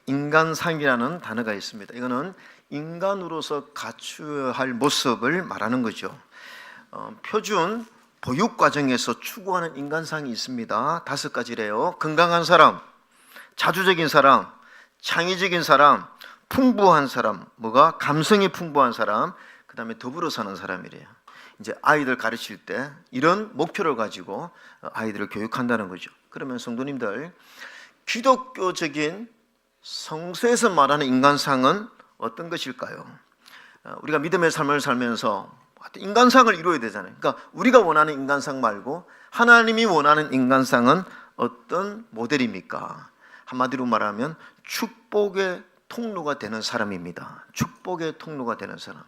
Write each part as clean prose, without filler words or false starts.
인간상이라는 단어가 있습니다. 이거는 인간으로서 갖춰야 할 모습을 말하는 거죠. 표준 보육 과정에서 추구하는 인간상이 있습니다. 5가지래요. 건강한 사람, 자주적인 사람, 창의적인 사람, 풍부한 사람, 감성이 풍부한 사람, 그 다음에 더불어 사는 사람이래요. 이제 아이들 가르칠 때 이런 목표를 가지고 아이들을 교육한다는 거죠. 그러면 성도님들, 기독교적인 성서에서 말하는 인간상은 어떤 것일까요? 우리가 믿음의 삶을 살면서 인간상을 이루어야 되잖아요. 그러니까 우리가 원하는 인간상 말고 하나님이 원하는 인간상은 어떤 모델입니까? 한마디로 말하면 축복의 통로가 되는 사람입니다. 축복의 통로가 되는 사람.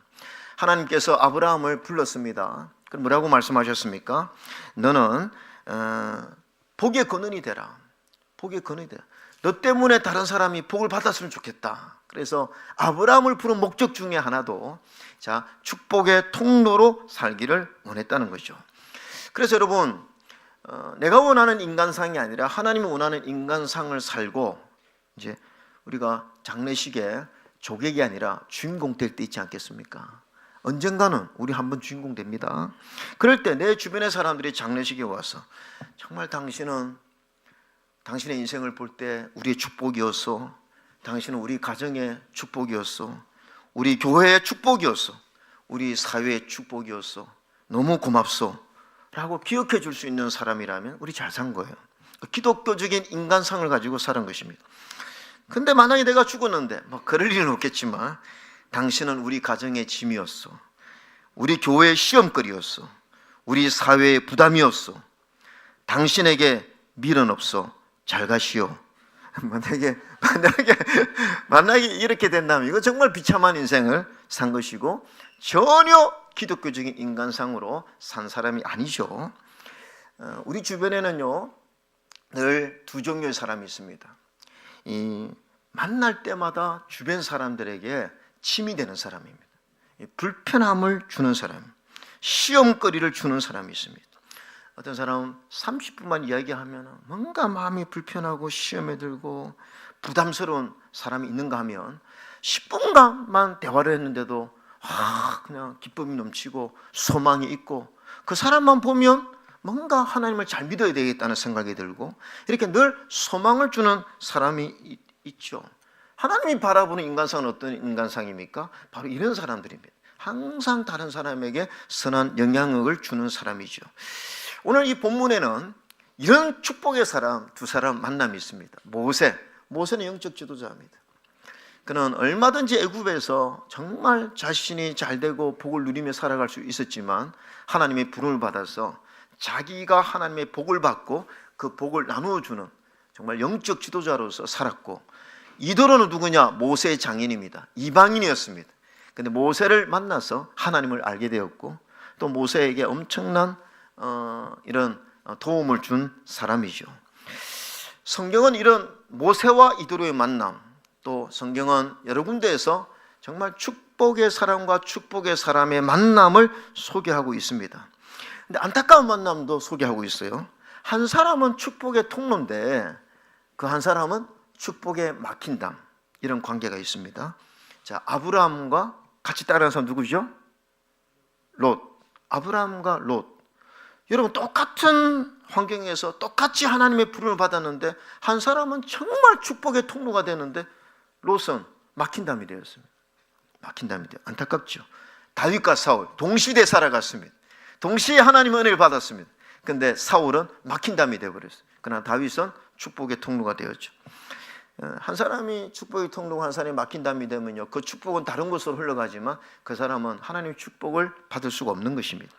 하나님께서 아브라함을 불렀습니다. 그럼 뭐라고 말씀하셨습니까? 너는 복의 근원이 되라. 복의 근원이 되라. 너 때문에 다른 사람이 복을 받았으면 좋겠다. 그래서 아브라함을 부른 목적 중에 하나도 축복의 통로로 살기를 원했다는 거죠. 그래서 여러분, 내가 원하는 인간상이 아니라 하나님이 원하는 인간상을 살고 이제 우리가 장례식에 조객이 아니라 주인공 될 때 있지 않겠습니까? 언젠가는 우리 한번 주인공 됩니다. 그럴 때 내 주변의 사람들이 장례식에 와서 정말 당신은 당신의 인생을 볼 때 우리의 축복이었어. 당신은 우리 가정의 축복이었어. 우리 교회의 축복이었어. 우리 사회의 축복이었어. 너무 고맙소 라고 기억해 줄 수 있는 사람이라면 우리 잘 산 거예요. 기독교적인 인간상을 가지고 사는 것입니다. 근데 만약에 내가 죽었는데 그럴 일은 없겠지만 당신은 우리 가정의 짐이었어. 우리 교회의 시험거리였어. 우리 사회의 부담이었어. 당신에게 미련 없어. 잘 가시오. 만약에 이렇게 된다면 이거 정말 비참한 인생을 산 것이고 전혀 기독교적인 인간상으로 산 사람이 아니죠. 우리 주변에는요 늘 2종류의 사람이 있습니다. 만날 때마다 주변 사람들에게 침이 되는 사람입니다. 불편함을 주는 사람, 시험거리를 주는 사람이 있습니다. 어떤 사람은 30분만 이야기하면 뭔가 마음이 불편하고 시험에 들고 부담스러운 사람이 있는가 하면 10분간만 대화를 했는데도 그냥 기쁨이 넘치고 소망이 있고 그 사람만 보면 뭔가 하나님을 잘 믿어야 되겠다는 생각이 들고 이렇게 늘 소망을 주는 사람이 있죠. 하나님이 바라보는 인간상은 어떤 인간상입니까? 바로 이런 사람들입니다. 항상 다른 사람에게 선한 영향력을 주는 사람이죠. 오늘 이 본문에는 이런 축복의 사람 2사람 만남이 있습니다. 모세는 영적 지도자입니다. 그는 얼마든지 애굽에서 정말 자신이 잘되고 복을 누리며 살아갈 수 있었지만 하나님의 부름을 받아서 자기가 하나님의 복을 받고 그 복을 나누어 주는 정말 영적 지도자로서 살았고, 이도로는 누구냐? 모세의 장인입니다. 이방인이었습니다. 근데 모세를 만나서 하나님을 알게 되었고 또 모세에게 엄청난 이런 도움을 준 사람이죠. 성경은 이런 모세와 이도로의 만남, 또 성경은 여러 군데에서 정말 축복의 사람과 축복의 사람의 만남을 소개하고 있습니다. 근데 안타까운 만남도 소개하고 있어요. 한 사람은 축복의 통로인데 그 한 사람은 축복에 막힌다. 이런 관계가 있습니다. 자, 아브라함과 같이 따라간 사람 누구죠? 롯. 아브라함과 롯. 여러분, 똑같은 환경에서 똑같이 하나님의 부름을 받았는데 한 사람은 정말 축복의 통로가 되는데 롯은 막힌 담이 되었습니다. 막힌 담이 되어 안타깝죠. 다윗과 사울 동시대에 살아갔습니다. 동시에 하나님의 은혜를 받았습니다. 근데 사울은 막힌 담이 되어버렸어요. 그러나 다윗은 축복의 통로가 되었죠. 한 사람이 축복의 통로가 한 사람이 막힌 담이 되면요, 그 축복은 다른 곳으로 흘러가지만 그 사람은 하나님의 축복을 받을 수가 없는 것입니다.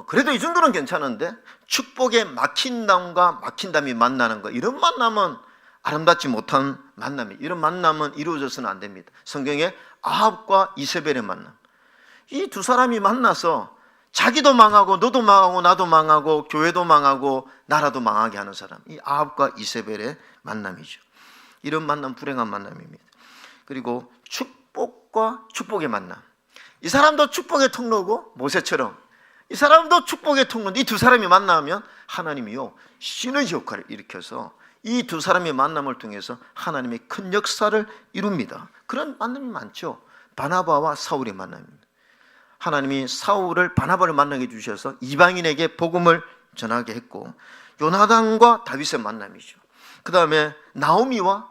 그래도 이 정도는 괜찮은데 축복의 막힌 담과 막힌 담이 만나는 것, 이런 만남은 아름답지 못한 만남이, 이런 만남은 이루어져서는 안 됩니다. 성경에 아합과 이세벨의 만남, 이 2사람이 만나서 자기도 망하고 너도 망하고 나도 망하고 교회도 망하고 나라도 망하게 하는 사람, 이 아합과 이세벨의 만남이죠. 이런 만남 불행한 만남입니다. 그리고 축복과 축복의 만남, 이 사람도 축복의 통로고 모세처럼 이 사람도 축복의 통로인데 이 2사람이 만나면 하나님이요 시너지 효과를 일으켜서 이 두 사람의 만남을 통해서 하나님의 큰 역사를 이룹니다. 그런 만남이 많죠. 바나바와 사울의 만남입니다. 하나님이 사울을 바나바를 만나게 주셔서 이방인에게 복음을 전하게 했고, 요나단과 다윗의 만남이죠. 그 다음에 나오미와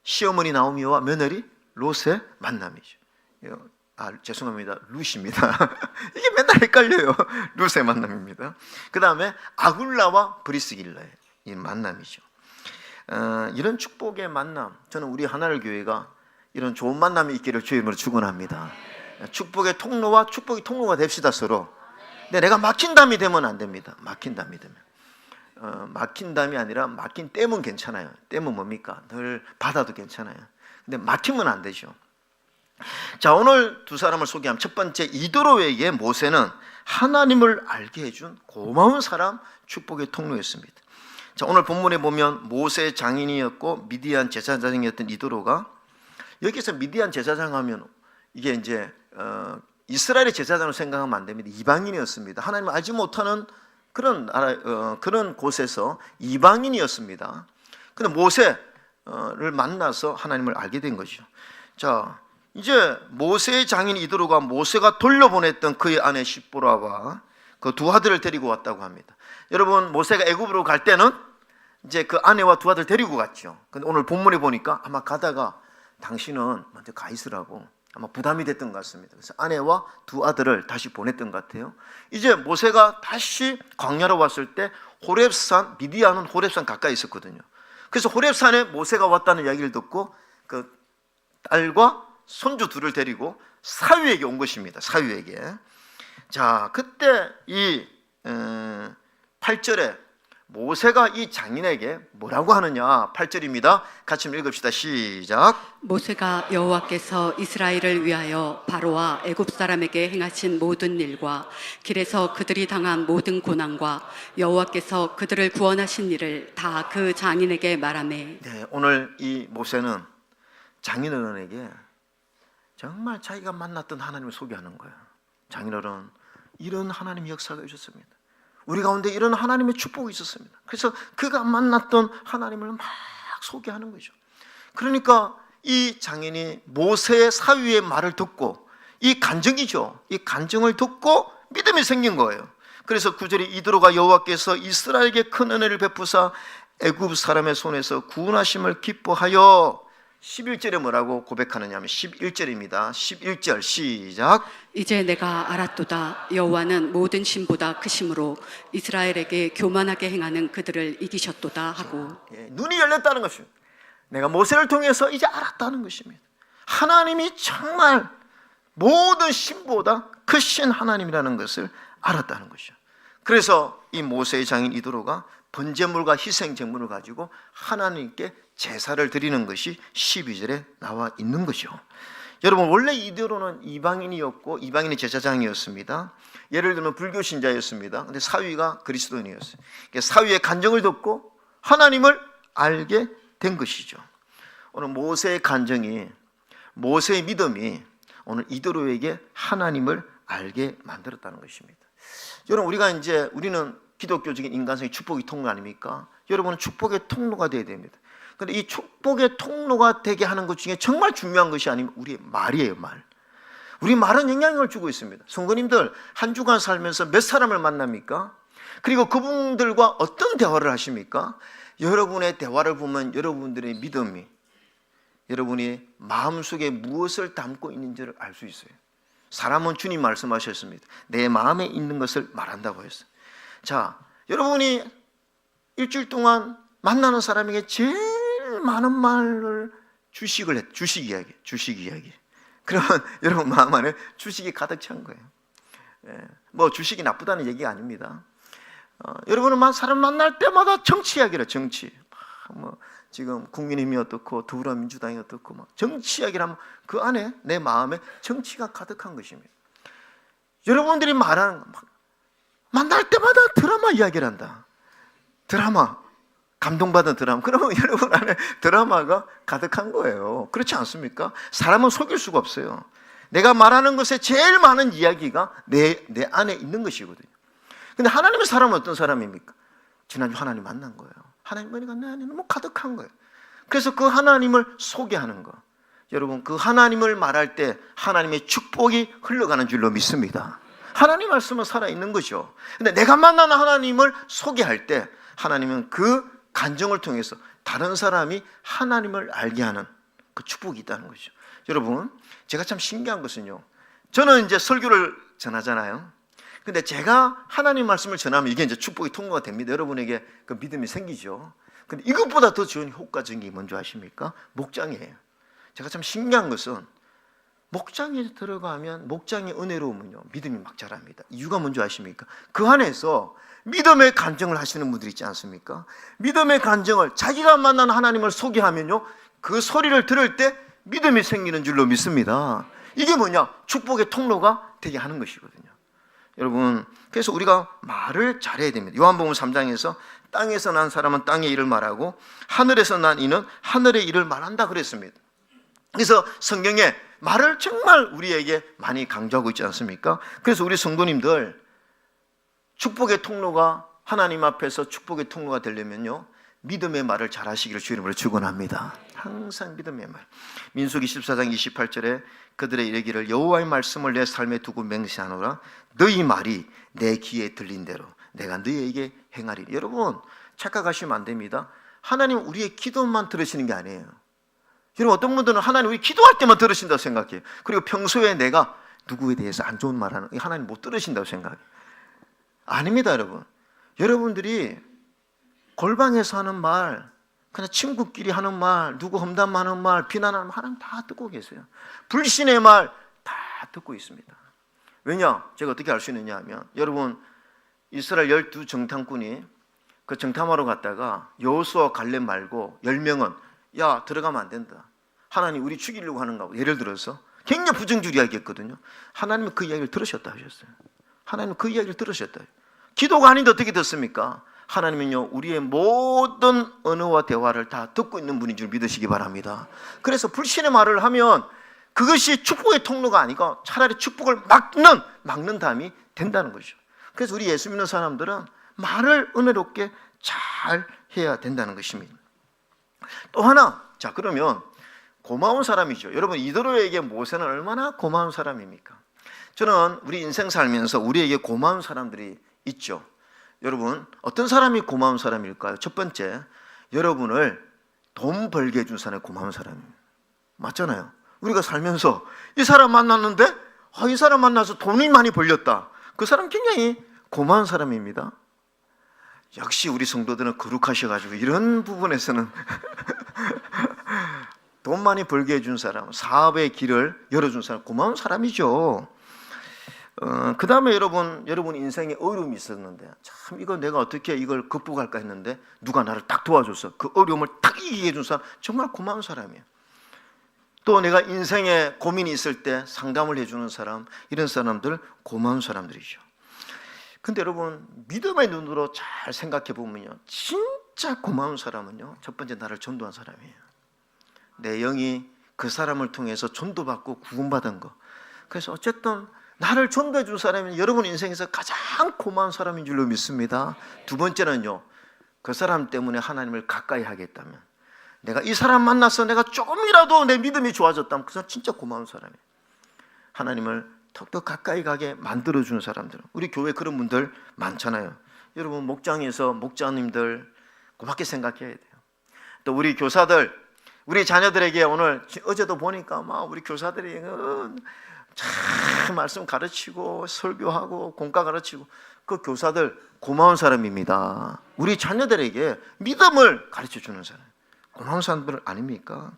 시어머니 나오미와 며느리 롯의 만남이죠. 죄송합니다. 룻입니다. 이게 맨날 헷갈려요. 룻의 만남입니다. 그 다음에 아굴라와 브리스길라의 이 만남이죠. 이런 축복의 만남, 저는 우리 하나를 교회가 이런 좋은 만남이 있기를 주의 이름으로 축원합니다. 축복의 통로와 축복의 통로가 됩시다, 서로. 근데 내가 막힌 담이 되면 안 됩니다. 막힌 담이 되면. 막힌 담이 아니라 막힌 댐은 괜찮아요. 댐은 뭡니까? 늘 받아도 괜찮아요. 근데 막히면 안 되죠. 자, 오늘 두 사람을 소개하면 첫 번째, 이도로에게 모세는 하나님을 알게 해준 고마운 사람, 축복의 통로였습니다. 자, 오늘 본문에 보면 모세의 장인이었고 미디안 제사장이었던 이도로가, 여기서 미디안 제사장 하면 이게 이제 이스라엘의 제사장으로 생각하면 안 됩니다. 이방인이었습니다. 하나님을 알지 못하는 그런 나라, 그런 곳에서 이방인이었습니다. 근데 모세를 만나서 하나님을 알게 된 거죠. 자, 이제 모세의 장인 이도로가 모세가 돌려보냈던 그의 아내 십보라와 그 두 아들을 데리고 왔다고 합니다. 여러분, 모세가 애굽으로 갈 때는 이제 그 아내와 두 아들 데리고 갔죠. 근데 오늘 본문에 보니까 아마 가다가 당신은 먼저 가 있으라고 아마 부담이 됐던 것 같습니다. 그래서 아내와 두 아들을 다시 보냈던 것 같아요. 이제 모세가 다시 광야로 왔을 때 호렙산, 미디안은 호렙산 가까이 있었거든요. 그래서 호렙산에 모세가 왔다는 이야기를 듣고 그 딸과 손주 둘을 데리고 사위에게 온 것입니다. 사위에게. 자, 그때 이 8절에 모세가 이 장인에게 뭐라고 하느냐, 8절입니다. 같이 한번 읽읍시다. 시작. 모세가 여호와께서 이스라엘을 위하여 바로와 애굽 사람에게 행하신 모든 일과 길에서 그들이 당한 모든 고난과 여호와께서 그들을 구원하신 일을 다 그 장인에게 말하매. 네, 오늘 이 모세는 장인어른에게 정말 자기가 만났던 하나님을 소개하는 거예요. 장인어른, 이런 하나님의 역사가 있었습니다. 우리 가운데 이런 하나님의 축복이 있었습니다. 그래서 그가 만났던 하나님을 막 소개하는 거죠. 그러니까 이 장인이 모세의 사위의 말을 듣고, 이 간증이죠. 이 간증을 듣고 믿음이 생긴 거예요. 그래서 9절에 이도로가 여호와께서 이스라엘에게 큰 은혜를 베푸사 애굽 사람의 손에서 구원하심을 기뻐하여, 11절에 뭐라고 고백하느냐 하면 11절입니다. 11절 시작. 이제 내가 알았도다. 여호와는 모든 신보다 크심으로 이스라엘에게 교만하게 행하는 그들을 이기셨도다 하고. 눈이 열렸다는 것입니다. 내가 모세를 통해서 이제 알았다는 것입니다. 하나님이 정말 모든 신보다 크신 하나님이라는 것을 알았다는 것이죠. 그래서 이 모세의 장인 이도로가 번제물과 희생제물을 가지고 하나님께 제사를 드리는 것이 12절에 나와 있는 거죠. 여러분, 원래 이도로는 이방인이었고 이방인의 제사장이었습니다. 예를 들면 불교 신자였습니다. 근데 사위가 그리스도인이었어요. 사위의 간증을 듣고 하나님을 알게 된 것이죠. 오늘 모세의 간증이, 모세의 믿음이 오늘 이도로에게 하나님을 알게 만들었다는 것입니다. 여러분, 우리는 기독교적인 인간성의 축복의 통로 아닙니까? 여러분은 축복의 통로가 되어야 됩니다. 그런데 이 축복의 통로가 되게 하는 것 중에 정말 중요한 것이 아니면 우리의 말이에요, 말. 우리 말은 영향력을 주고 있습니다. 성도님들, 한 주간 살면서 몇 사람을 만납니까? 그리고 그분들과 어떤 대화를 하십니까? 여러분의 대화를 보면 여러분들의 믿음이, 여러분이 마음속에 무엇을 담고 있는지를 알 수 있어요. 사람은 주님 말씀하셨습니다. 내 마음에 있는 것을 말한다고 했어요. 자, 여러분이 일주일 동안 만나는 사람에게 제일 많은 말을 주식 이야기. 그러면 여러분 마음 안에 주식이 가득 찬 거예요. 뭐 주식이 나쁘다는 얘기가 아닙니다. 여러분은 사람 만날 때마다 정치 이야기를, 정치. 뭐 지금 국민의힘이 어떻고 더불어민주당이 어떻고 막 정치 이야기를 하면 그 안에 내 마음에 정치가 가득한 것입니다. 여러분들이 말하는 만날 때마다 드라마 이야기를 한다. 드라마, 감동받은 드라마. 그러면 여러분 안에 드라마가 가득한 거예요. 그렇지 않습니까? 사람은 속일 수가 없어요. 내가 말하는 것에 제일 많은 이야기가 내 안에 있는 것이거든요. 근데 하나님의 사람은 어떤 사람입니까? 지난주 하나님 만난 거예요. 하나님 은혜가 내 안에 너무 가득한 거예요. 그래서 그 하나님을 소개하는 거. 여러분, 그 하나님을 말할 때 하나님의 축복이 흘러가는 줄로 믿습니다. 하나님 말씀은 살아있는 거죠. 근데 내가 만나는 하나님을 소개할 때 하나님은 그 간증을 통해서 다른 사람이 하나님을 알게 하는 그 축복이 있다는 거죠. 여러분, 제가 참 신기한 것은요, 저는 이제 설교를 전하잖아요. 근데 제가 하나님 말씀을 전하면 이게 이제 축복이 통과가 됩니다. 여러분에게 그 믿음이 생기죠. 근데 이것보다 더 좋은 효과적인 게 뭔지 아십니까? 목장이에요. 제가 참 신기한 것은 목장에 들어가면 목장의 은혜로우면요, 믿음이 막 자랍니다. 이유가 뭔지 아십니까? 그 안에서 믿음의 간증을 하시는 분들이 있지 않습니까? 믿음의 간증을 자기가 만난 하나님을 소개하면요, 그 소리를 들을 때 믿음이 생기는 줄로 믿습니다. 이게 뭐냐? 축복의 통로가 되게 하는 것이거든요. 여러분, 그래서 우리가 말을 잘해야 됩니다. 요한복음 3장에서 땅에서 난 사람은 땅의 일을 말하고 하늘에서 난 이는 하늘의 일을 말한다 그랬습니다. 그래서 성경에 말을 정말 우리에게 많이 강조하고 있지 않습니까? 그래서 우리 성도님들 축복의 통로가, 하나님 앞에서 축복의 통로가 되려면요, 믿음의 말을 잘 하시기를 주 이름으로 축원합니다. 항상 믿음의 말. 민수기 14장 28절에 그들의 이르기를 여호와의 말씀을 내 삶에 두고 맹세하노라. 너희 말이 내 귀에 들린 대로 내가 너희에게 행하리니. 여러분, 착각하시면 안 됩니다. 하나님 우리의 기도만 들으시는 게 아니에요. 여러분, 어떤 분들은 하나님 우리 기도할 때만 들으신다고 생각해요. 그리고 평소에 내가 누구에 대해서 안 좋은 말하는 하나님 못 들으신다고 생각해요. 아닙니다, 여러분. 여러분들이 골방에서 하는 말, 그냥 친구끼리 하는 말, 누구 험담하는 말, 비난하는 말 하나님 다 듣고 계세요. 불신의 말 다 듣고 있습니다. 왜냐? 제가 어떻게 알 수 있느냐 하면, 여러분, 이스라엘 12 정탐꾼이 그 정탐하러 갔다가 여호수아 갈렙 말고 10명은 야, 들어가면 안 된다. 하나님 우리 죽이려고 하는가 보다. 예를 들어서 굉장히 부정적으로 이야기했거든요. 하나님은 그 이야기를 들으셨다 하셨어요. 하나님은 그 이야기를 들으셨다. 기도가 아닌데 어떻게 듣습니까? 하나님은요, 우리의 모든 언어와 대화를 다 듣고 있는 분인 줄 믿으시기 바랍니다. 그래서 불신의 말을 하면 그것이 축복의 통로가 아니고 차라리 축복을 막는 담이 된다는 거죠. 그래서 우리 예수 믿는 사람들은 말을 은혜롭게 잘 해야 된다는 것입니다. 또 하나, 자, 그러면 고마운 사람이죠. 여러분, 이도로에게 모세는 얼마나 고마운 사람입니까? 저는 우리 인생 살면서 우리에게 고마운 사람들이 있죠. 여러분, 어떤 사람이 고마운 사람일까요? 첫 번째, 여러분을 돈 벌게 해준 사람이 고마운 사람입니다. 맞잖아요. 우리가 살면서 이 사람 만났는데 이 사람 만나서 돈이 많이 벌렸다. 그 사람 굉장히 고마운 사람입니다. 역시 우리 성도들은 거룩하셔가지고 이런 부분에서는 돈 많이 벌게 해준 사람, 사업의 길을 열어준 사람, 고마운 사람이죠. 그 다음에 여러분 인생에 어려움이 있었는데 참 이거 내가 어떻게 이걸 극복할까 했는데 누가 나를 딱 도와줘서 그 어려움을 딱 이기게 해준 사람, 정말 고마운 사람이에요. 또 내가 인생에 고민이 있을 때 상담을 해주는 사람, 이런 사람들 고마운 사람들이죠. 근데 여러분, 믿음의 눈으로 잘 생각해 보면요, 진짜 고마운 사람은요, 첫 번째 나를 전도한 사람이에요. 내 영이 그 사람을 통해서 전도받고 구원받은 거. 그래서 어쨌든 나를 전도해 준 사람은 여러분 인생에서 가장 고마운 사람인 줄로 믿습니다. 두 번째는요, 그 사람 때문에 하나님을 가까이 하겠다면, 내가 이 사람 만나서 내가 조금이라도 내 믿음이 좋아졌다면 그 사람 진짜 고마운 사람이에요. 하나님을 더욱더 가까이 가게 만들어주는 사람들. 우리 교회 그런 분들 많잖아요. 여러분, 목장에서 목자님들 고맙게 생각해야 돼요. 또 우리 교사들, 우리 자녀들에게 오늘 어제도 보니까 막 우리 교사들이 참 말씀 가르치고 설교하고 공과 가르치고, 그 교사들 고마운 사람입니다. 우리 자녀들에게 믿음을 가르쳐주는 사람, 고마운 사람들 아닙니까?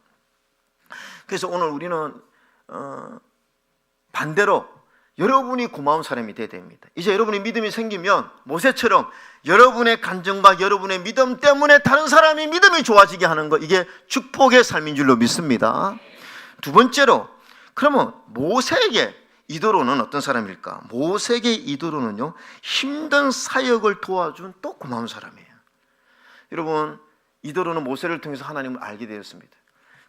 그래서 오늘 우리는 반대로 여러분이 고마운 사람이 되어야 됩니다. 이제 여러분이 믿음이 생기면 모세처럼 여러분의 간증과 여러분의 믿음 때문에 다른 사람이 믿음이 좋아지게 하는 것, 이게 축복의 삶인 줄로 믿습니다. 두 번째로, 그러면 모세에게 이도로는 어떤 사람일까? 모세에게 이도로는요, 힘든 사역을 도와준 또 고마운 사람이에요. 여러분, 이도로는 모세를 통해서 하나님을 알게 되었습니다.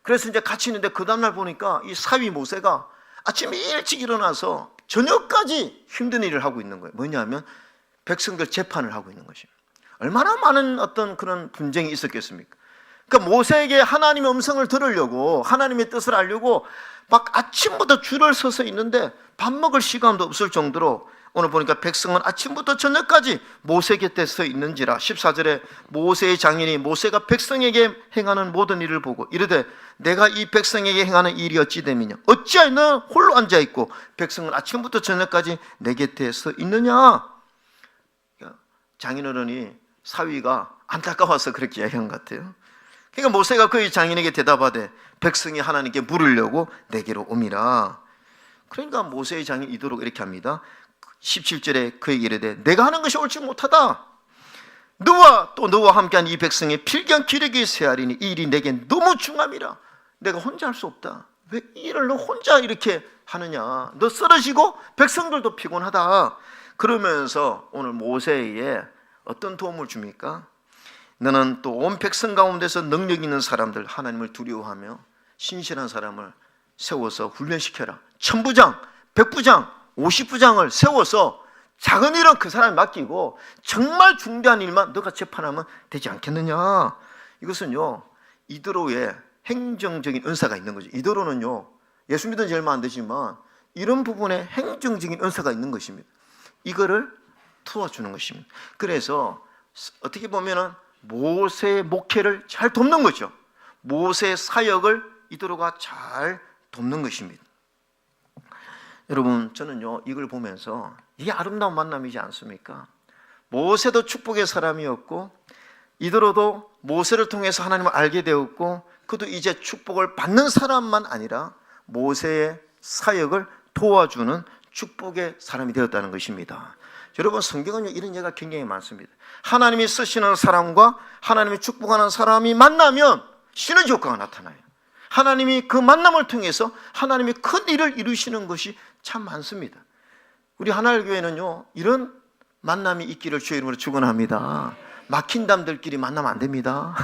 그래서 이제 같이 있는데 그 다음날 보니까 이 사위 모세가 아침에 일찍 일어나서 저녁까지 힘든 일을 하고 있는 거예요. 뭐냐면 백성들 재판을 하고 있는 것입니다. 얼마나 많은 어떤 그런 분쟁이 있었겠습니까? 그러니까 모세에게 하나님의 음성을 들으려고, 하나님의 뜻을 알려고 막 아침부터 줄을 서서 있는데 밥 먹을 시간도 없을 정도로, 오늘 보니까 백성은 아침부터 저녁까지 모세 곁에 서 있는지라. 14절에 모세의 장인이 모세가 백성에게 행하는 모든 일을 보고 이르되 내가 이 백성에게 행하는 일이 어찌 됨이냐, 어찌하여 너는 홀로 앉아있고 백성은 아침부터 저녁까지 내 곁에 서 있느냐. 장인어른이, 사위가 안타까워서 그렇게 이야기한 것 같아요. 그러니까 모세가 그의 장인에게 대답하되 백성이 하나님께 물으려고 내게로 오미라. 그러니까 모세의 장인 이도록 이렇게 합니다. 17절에 그에게 이르되 내가 하는 것이 옳지 못하다. 너와 또 너와 함께한 이 백성의 필경 기력이 쇠하리니 이 일이 내게 너무 중함이라. 내가 혼자 할 수 없다. 왜 이 일을 너 혼자 이렇게 하느냐. 너 쓰러지고 백성들도 피곤하다. 그러면서 오늘 모세에게 어떤 도움을 줍니까? 너는 또 온 백성 가운데서 능력 있는 사람들, 하나님을 두려워하며 신실한 사람을 세워서 훈련시켜라. 1000부장, 100부장, 50부장을 세워서 작은 일은 그 사람이 맡기고 정말 중대한 일만 너가 재판하면 되지 않겠느냐. 이것은요, 이도로의 행정적인 은사가 있는 거죠. 이도로는요, 예수 믿은 지 얼마 안 되지만 이런 부분에 행정적인 은사가 있는 것입니다. 이거를 도와주는 것입니다. 그래서 어떻게 보면은 모세의 목회를 잘 돕는 거죠. 모세의 사역을 이도로가 잘 돕는 것입니다. 여러분, 저는요 이걸 보면서 이게 아름다운 만남이지 않습니까? 모세도 축복의 사람이었고 이도로도 모세를 통해서 하나님을 알게 되었고, 그도 이제 축복을 받는 사람만 아니라 모세의 사역을 도와주는 축복의 사람이 되었다는 것입니다. 여러분, 성경은 이런 예가 굉장히 많습니다. 하나님이 쓰시는 사람과 하나님이 축복하는 사람이 만나면 시너지 효과가 나타나요. 하나님이 그 만남을 통해서 하나님이 큰 일을 이루시는 것이 참 많습니다. 우리 하나일교회는요 이런 만남이 있기를 주의 이름으로 축원합니다. 막힌 담들끼리 만나면 안 됩니다.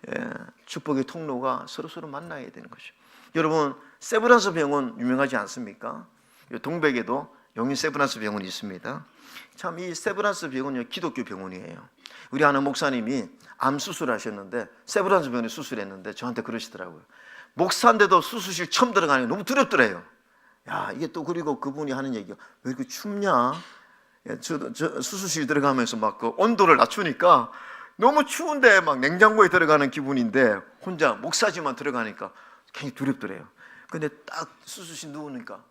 예, 축복의 통로가 서로 만나야 되는 것이죠. 여러분, 세브란스 병원 유명하지 않습니까? 동백에도 용인 세브란스 병원이 있습니다. 참 이 세브란스 병원은 기독교 병원이에요. 우리 아는 목사님이 암 수술하셨는데 세브란스 병원에 수술했는데 저한테 그러시더라고요. 목사인데도 수술실 처음 들어가는 게 너무 두렵더래요. 야, 이게 또, 그리고 그분이 하는 얘기가 왜 이렇게 춥냐? 저 수술실 들어가면서 막 그 온도를 낮추니까 너무 추운데 막 냉장고에 들어가는 기분인데 혼자 목사지만 들어가니까 굉장히 두렵더래요. 근데 딱 수술실 누우니까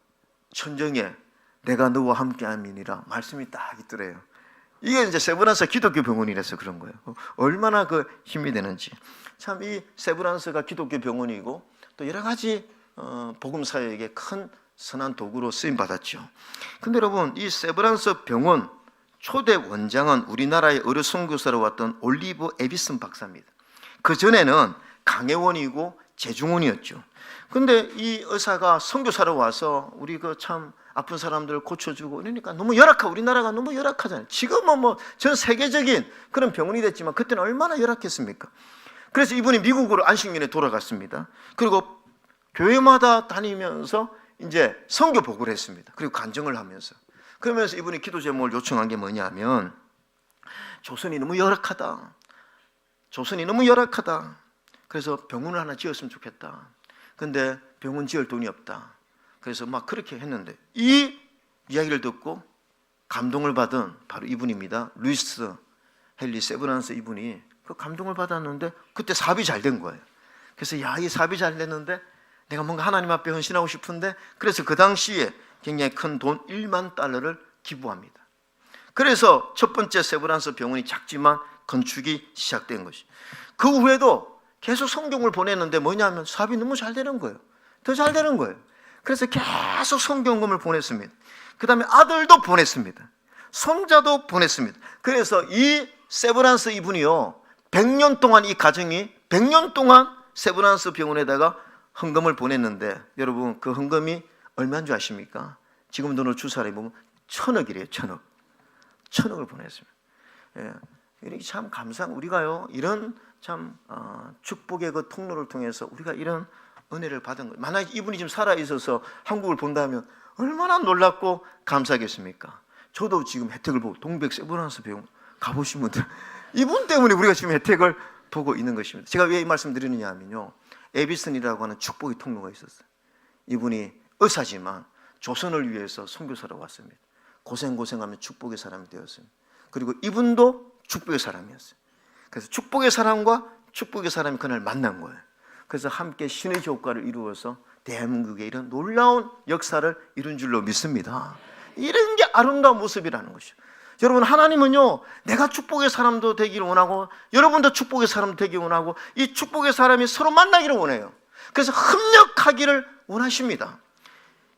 천정에 내가 너와 함께함이니라 말씀이 딱 있더래요. 이게 이제 세브란스 기독교 병원이라서 그런 거예요. 얼마나 그 힘이 되는지. 참 이 세브란스가 기독교 병원이고 또 여러 가지 복음 사역에 큰 선한 도구로 쓰임 받았죠. 근데 여러분, 이 세브란스 병원 초대 원장은 우리나라의 의료 선교사로 왔던 올리브 에비슨 박사입니다. 그 전에는 강혜원이고 재중원이었죠. 근데 이 의사가 선교사로 와서 우리 그 참 아픈 사람들 고쳐주고 그러니까 너무 우리나라가 너무 열악하잖아요. 지금은 뭐 전 세계적인 그런 병원이 됐지만 그때는 얼마나 열악했습니까? 그래서 이분이 미국으로 안식년에 돌아갔습니다. 그리고 교회마다 다니면서 이제 선교 보고를 했습니다. 그리고 간증을 하면서. 그러면서 이분이 기도 제목을 요청한 게 뭐냐면, 조선이 너무 열악하다. 조선이 너무 열악하다. 그래서 병원을 하나 지었으면 좋겠다. 근데 병원 지을 돈이 없다. 그래서 막 그렇게 했는데 이 이야기를 듣고 감동을 받은 바로 이분입니다. 루이스 헨리 세브란스 이분이 그 감동을 받았는데 그때 사업이 잘 된 거예요. 그래서 야, 이 사업이 잘 됐는데 내가 뭔가 하나님 앞에 헌신하고 싶은데, 그래서 그 당시에 굉장히 큰 돈 1만 달러를 기부합니다. 그래서 첫 번째 세브란스 병원이 작지만 건축이 시작된 것이. 그 후에도 계속 성경을 보냈는데 뭐냐면 사업이 너무 잘 되는 거예요. 더 잘 되는 거예요. 그래서 계속 성경금을 보냈습니다. 그 다음에 아들도 보냈습니다. 손자도 보냈습니다. 그래서 이 세브란스 이분이요 100년 동안, 이 가정이 100년 동안 세브란스 병원에다가 헌금을 보냈는데, 여러분 그 헌금이 얼마인 줄 아십니까? 지금 돈으로 주사를 보면 1000억이래요. 1000억을 보냈습니다. 예, 이렇게 참 감사한, 우리가요 이런 참 축복의 그 통로를 통해서 우리가 이런 은혜를 받은 거예요. 만약에 이분이 지금 살아 있어서 한국을 본다면 얼마나 놀랍고 감사하겠습니까? 저도 지금 혜택을 보고 동백 세브란스 병원 가보신 분들 이분 때문에 우리가 지금 혜택을 보고 있는 것입니다. 제가 왜 이 말씀 드리느냐 하면요, 에비슨이라고 하는 축복의 통로가 있었어요. 이분이 의사지만 조선을 위해서 선교사로 왔습니다. 고생하며 축복의 사람이 되었습니다. 그리고 이분도 축복의 사람이었어요. 그래서 축복의 사람과 축복의 사람이 그날 만난 거예요. 그래서 함께 시너지 효과를 이루어서 대한민국에 이런 놀라운 역사를 이룬 줄로 믿습니다. 이런 게 아름다운 모습이라는 것이죠. 여러분, 하나님은요, 내가 축복의 사람도 되기를 원하고 여러분도 축복의 사람 되기를 원하고 이 축복의 사람이 서로 만나기를 원해요. 그래서 협력하기를 원하십니다.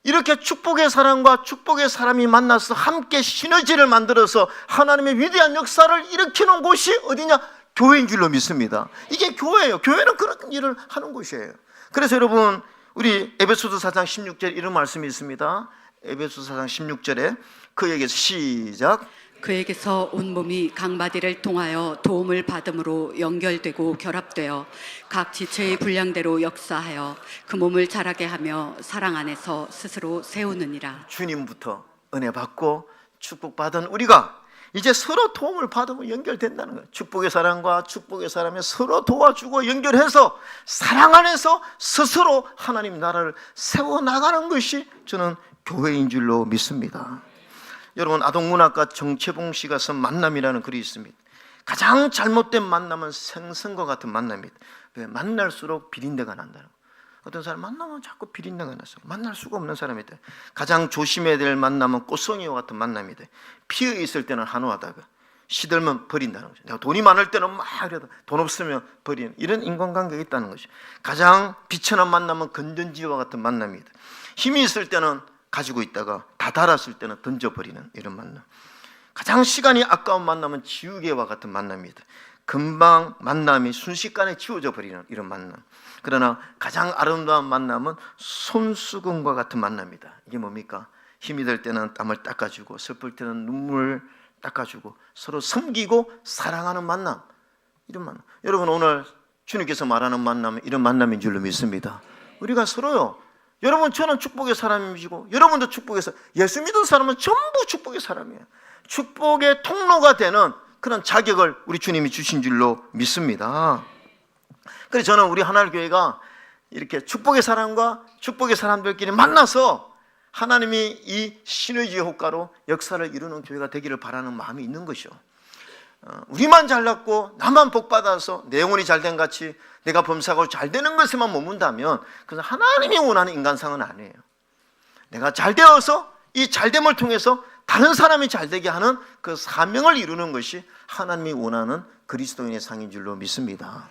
이렇게 축복의 사람과 축복의 사람이 만나서 함께 시너지를 만들어서 하나님의 위대한 역사를 일으키는 곳이 어디냐? 교회인 줄로 믿습니다. 이게 교회예요. 교회는 그런 일을 하는 곳이에요. 그래서 여러분, 우리 에베소서 4장 16절에 이런 말씀이 있습니다. 에베소서 4장 16절에 그에게서 시작. 그에게서 온몸이 각 마디를 통하여 도움을 받음으로 연결되고 결합되어 각 지체의 분량대로 역사하여 그 몸을 자라게 하며 사랑 안에서 스스로 세우느니라. 주님부터 은혜 받고 축복받은 우리가 이제 서로 도움을 받으면 연결된다는 거예요. 축복의 사람과 축복의 사람이 서로 도와주고 연결해서 사랑 안에서 스스로 하나님 나라를 세워나가는 것이 저는 교회인 줄로 믿습니다. 여러분, 아동문학가 정채봉 씨가 쓴 만남이라는 글이 있습니다. 가장 잘못된 만남은 생선과 같은 만남입니다. 왜? 만날수록 비린내가 난다는 거예요. 어떤 사람 만나면 자꾸 비린내가 나서 만날 수가 없는 사람이다. 가장 조심해야 될 만남은 꽃송이와 같은 만남이다. 피어 있을 때는 한우하다가 시들면 버린다는 거죠. 내가 돈이 많을 때는 막 이래도 돈 없으면 버리는 이런 인간관계가 있다는 것이죠. 가장 비천한 만남은 건전지와 같은 만남이다. 힘이 있을 때는 가지고 있다가 다 닳았을 때는 던져버리는 이런 만남. 가장 시간이 아까운 만남은 지우개와 같은 만남이다. 금방 만남이 순식간에 지워져 버리는 이런 만남. 그러나 가장 아름다운 만남은 손수건과 같은 만남이다. 이게 뭡니까? 힘이 들 때는 땀을 닦아주고 슬플 때는 눈물 닦아주고 서로 섬기고 사랑하는 만남. 이런 만남. 여러분, 오늘 주님께서 말하는 만남은 이런 만남인 줄로 믿습니다. 우리가 서로요, 여러분, 저는 축복의 사람이시고 여러분도 축복의 사람, 예수 믿은 사람은 전부 축복의 사람이에요. 축복의 통로가 되는 그런 자격을 우리 주님이 주신 줄로 믿습니다. 그래서 저는 우리 하나님교회가 이렇게 축복의 사람과 축복의 사람들끼리 만나서 하나님이 이 시너지 효과로 역사를 이루는 교회가 되기를 바라는 마음이 있는 것이요. 우리만 잘났고 나만 복받아서 내 영혼이 잘된 같이 내가 범사고 잘 되는 것에만 머문다면 그것은 하나님이 원하는 인간상은 아니에요. 내가 잘 되어서 이 잘됨을 통해서 다른 사람이 잘되게 하는 그 사명을 이루는 것이 하나님이 원하는 그리스도인의 상인 줄로 믿습니다.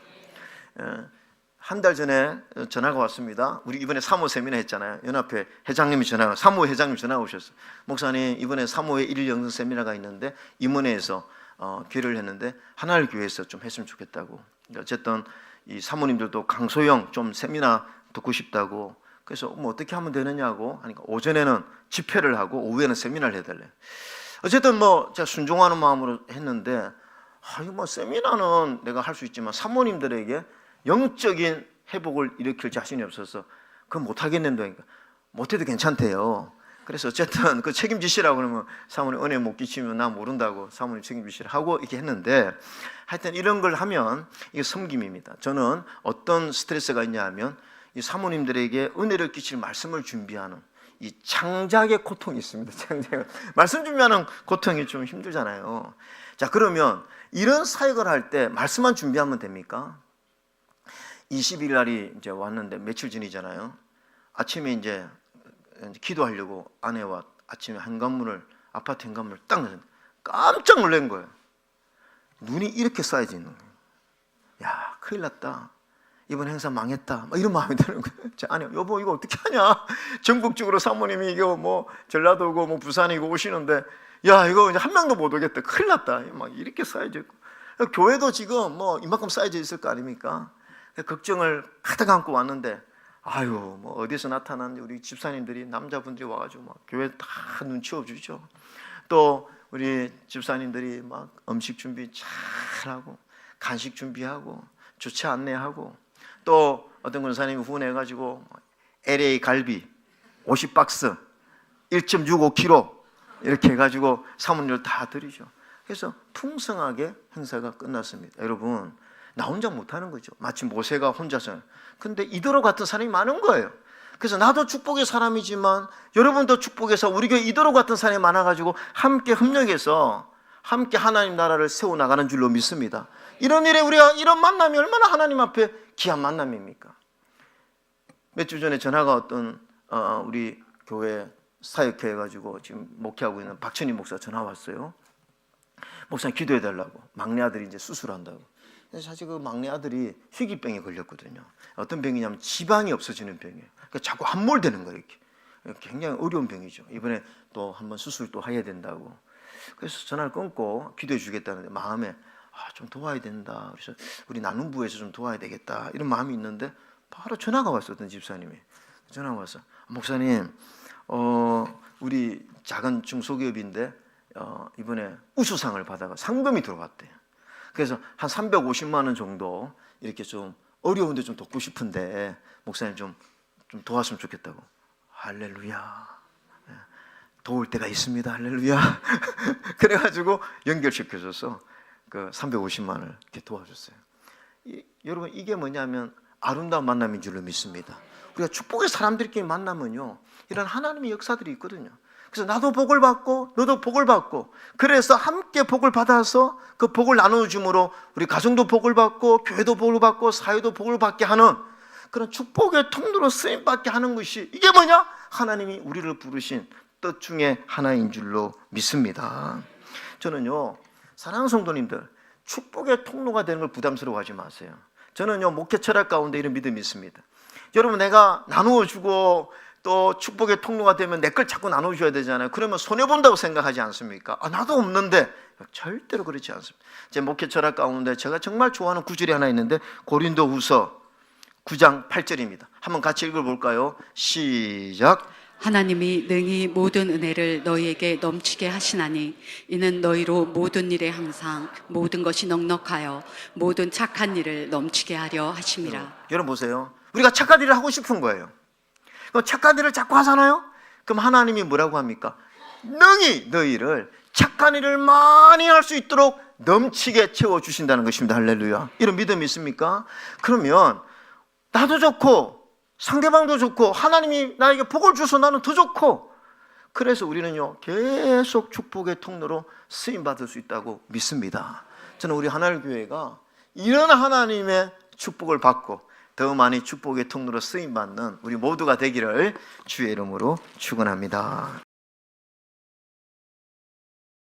한 달 전에 전화가 왔습니다. 우리 이번에 사모 세미나 했잖아요. 연합회 회장님이 사모 회장님 전화 오셨어요. 목사님, 이번에 사모회 1일 영성 세미나가 있는데 임원회에서 기회를 했는데 하나님 교회에서 좀 했으면 좋겠다고. 어쨌든 이 사모님들도 강소영 좀 세미나 듣고 싶다고. 그래서 뭐 어떻게 하면 되느냐고 하니까 오전에는 집회를 하고 오후에는 세미나를 해달래. 어쨌든 뭐 제가 순종하는 마음으로 했는데 이거 뭐 세미나는 내가 할 수 있지만 사모님들에게 영적인 회복을 일으킬 자신이 없어서 그건 못하겠는데 하니까 못해도 괜찮대요. 그래서 어쨌든 그 책임지시라고 그러면 사모님 은혜 못 끼치면 나 모른다고 사모님 책임지시라 하고 이렇게 했는데 하여튼 이런 걸 하면 이게 섬김입니다. 저는 어떤 스트레스가 있냐 하면 이 사모님들에게 은혜를 끼칠 말씀을 준비하는 이 창작의 고통이 있습니다. 창작. 말씀 준비하는 고통이 좀 힘들잖아요. 자, 그러면 이런 사역을 할 때 말씀만 준비하면 됩니까? 20일 날이 이제 왔는데 며칠 전이잖아요. 아침에 이제 기도하려고 아내와 아침에 현관문을 아파트 현관문을 딱 열었는데 깜짝 놀란 거예요. 눈이 이렇게 쌓여져 있는 거예요. 야, 큰일 났다. 이번 행사 망했다. 막 이런 마음이 드는 거예요. 아니, 여보 이거 어떻게 하냐? 전국적으로 사모님이 이거 뭐 전라도고 뭐 부산이고 오시는데 야, 이거 이제 한 명도 못 오겠다. 큰일 났다. 막 이렇게 쌓여져 있고 교회도 지금 뭐 이만큼 쌓여져 있을 거 아닙니까? 걱정을 가득 안고 왔는데 아유, 뭐 어디서 나타난 우리 집사님들이 남자분들이 와가지고 막 교회 다 눈치워 주죠. 또 우리 집사님들이 막 음식 준비 잘하고 간식 준비하고 주차 안내하고 또 어떤 권사님이 후원해가지고 LA 갈비 50박스 1.65kg 이렇게 해가지고 사모님들 다 드리죠. 그래서 풍성하게 행사가 끝났습니다. 여러분, 나 혼자 못하는 거죠. 마치 모세가 혼자서. 근데 이더로 같은 사람이 많은 거예요. 그래서 나도 축복의 사람이지만 여러분도 축복해서 우리 교회 이더로 같은 사람이 많아가지고 함께 협력해서 함께 하나님 나라를 세워나가는 줄로 믿습니다. 이런 일에 우리가 이런 만남이 얼마나 하나님 앞에 귀한 만남입니까? 몇 주 전에 전화가 어떤 우리 교회 사역해가지고 지금 목회하고 있는 박천희 목사 전화 왔어요. 목사님 기도해 달라고. 막내 아들이 이제 수술한다고. 근데 사실 그 막내 아들이 희귀병에 걸렸거든요. 어떤 병이냐면 지방이 없어지는 병이에요. 그러니까 자꾸 함몰되는 거예요. 이렇게. 굉장히 어려운 병이죠. 이번에 또 한번 수술 또 해야 된다고. 그래서 전화를 끊고 기도해 주겠다는데 마음에 좀 도와야 된다. 그래서 우리 나눔부에서 좀 도와야 되겠다. 이런 마음이 있는데 바로 전화가 왔었던 집사님이. 전화가 왔어. 목사님, 우리 작은 중소기업인데 이번에 우수상을 받아가 상금이 들어왔대요. 그래서 한 350만 원 정도 이렇게 좀 어려운데 좀 돕고 싶은데 목사님 좀 도왔으면 좋겠다고. 할렐루야. 도울 때가 있습니다. 할렐루야. 그래가지고 연결시켜줘서 그 350만 원을 이렇게 도와줬어요. 여러분, 이게 뭐냐면 아름다운 만남인 줄로 믿습니다. 우리가 축복의 사람들끼리 만나면요, 이런 하나님의 역사들이 있거든요. 그래서 나도 복을 받고 너도 복을 받고, 그래서 함께 복을 받아서 그 복을 나누어줌으로 우리 가정도 복을 받고 교회도 복을 받고 사회도 복을 받게 하는 그런 축복의 통로로 쓰임받게 하는 것이, 이게 뭐냐? 하나님이 우리를 부르신 뜻 중에 하나인 줄로 믿습니다. 저는요, 사랑하는 성도님들, 축복의 통로가 되는 걸 부담스러워하지 마세요. 저는요, 목회 철학 가운데 이런 믿음이 있습니다. 여러분, 내가 나누어주고 또 축복의 통로가 되면 내 걸 자꾸 나눠줘야 되잖아요. 그러면 손해본다고 생각하지 않습니까? 나도 없는데. 절대로 그렇지 않습니다. 제 목회 철학 가운데 제가 정말 좋아하는 구절이 하나 있는데 고린도후서 9장 8절입니다. 한번 같이 읽어볼까요? 시작. 하나님이 능히 모든 은혜를 너희에게 넘치게 하시나니 이는 너희로 모든 일에 항상 모든 것이 넉넉하여 모든 착한 일을 넘치게 하려 하심이라. 여러분 보세요. 우리가 착한 일을 하고 싶은 거예요. 그럼 착한 일을 자꾸 하잖아요. 그럼 하나님이 뭐라고 합니까? 능히 너희를 착한 일을 많이 할 수 있도록 넘치게 채워주신다는 것입니다. 할렐루야. 이런 믿음이 있습니까? 그러면 나도 좋고 상대방도 좋고 하나님이 나에게 복을 주셔서 나는 더 좋고, 그래서 우리는요 계속 축복의 통로로 쓰임받을 수 있다고 믿습니다. 저는 우리 하나님교회가 이런 하나님의 축복을 받고 더 많이 축복의 통로로 쓰임받는 우리 모두가 되기를 주의 이름으로 축원합니다.